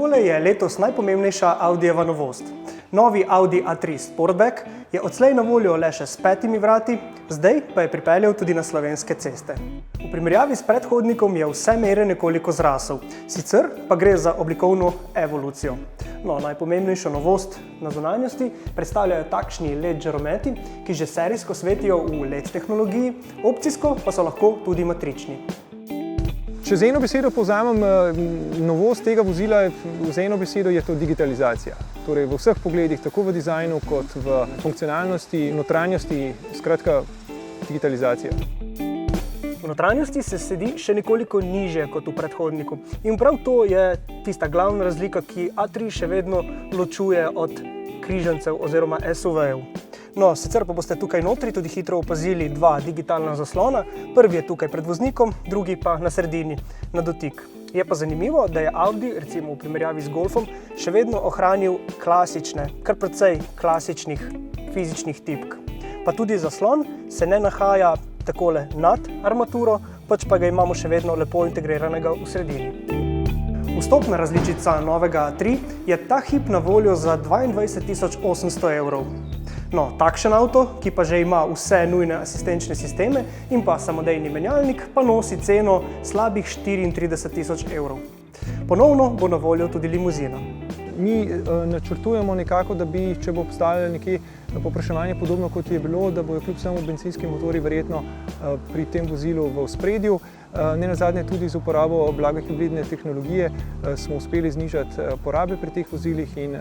Tole je letos najpomembnejša Audijeva novost. Novi Audi A3 Sportback je odslej na voljo le še s 5 vrati, zdaj pa je pripeljal tudi na slovenske ceste. V primerjavi s predhodnikom je vse mere nekoliko zrasel, sicer pa gre za oblikovno evolucijo. No, najpomembnejšo novost na zunanjosti predstavljajo takšni LED žarometi, ki že serijsko svetijo v LED tehnologiji, opcijsko pa so lahko tudi matrični. Če z eno besedo povzamem novost tega vozila, z eno besedo je to digitalizacija. Torej v vseh pogledih, tako v dizajnu kot v funkcionalnosti, notranjosti, skratka digitalizacija. V notranjosti se sedi še nekoliko nižje kot v predhodniku in prav to je tista glavna razlika, ki A3 še vedno ločuje od križancev oziroma SUV-jev. No, sicer pa boste tukaj notri tudi hitro opazili dva digitalna zaslona. Prvi je tukaj pred voznikom, drugi pa na sredini, na dotik. Je pa zanimivo, da je Audi, recimo v primerjavi z Golfom, še vedno ohranil klasične, kar precej klasičnih fizičnih tipk. Pa tudi zaslon se ne nahaja takole nad armaturo, pač pa ga imamo še vedno lepo integriranega v sredini. Vstopna različica novega A3 je ta hip na voljo za 22.800 evrov. No, takšen avto, ki pa že ima vse nujne asistenčne sisteme in pa samodejni menjalnik, pa nosi ceno slabih 34.000 evrov. Ponovno bo na voljo tudi limuzina. Mi načrtujemo nekako, da bi, če bo obstajalo nekje povpraševanje podobno kot je bilo, da bojo kljub samo bencinski motorji verjetno pri tem vozilu v ospredju. Nenazadnje tudi z uporabo blage hibridne tehnologije smo uspeli znižati porabe pri teh vozilih in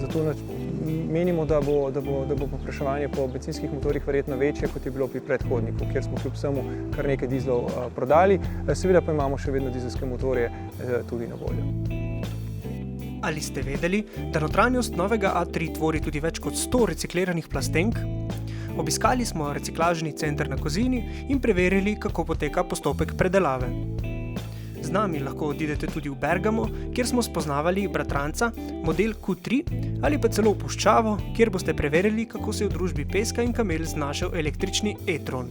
zato menimo, da bo povpraševanje po bencinskih motorjih verjetno večje, kot je bilo pri predhodniku, kjer smo kljub vsemu kar nekaj dizlov prodali. Seveda pa imamo še vedno dizelske motorje tudi na voljo. Ali ste vedeli, da notranjost novega A3 tvori tudi več kot 100 recikliranih plastenk? Obiskali smo reciklažni center na Kozini in preverili, kako poteka postopek predelave. Z nami lahko odidete tudi v Bergamo, kjer smo spoznavali bratranca, model Q3, ali pa celo v Puščavo, kjer boste preverili, kako se je v družbi peska in kamel znašel električni e-tron.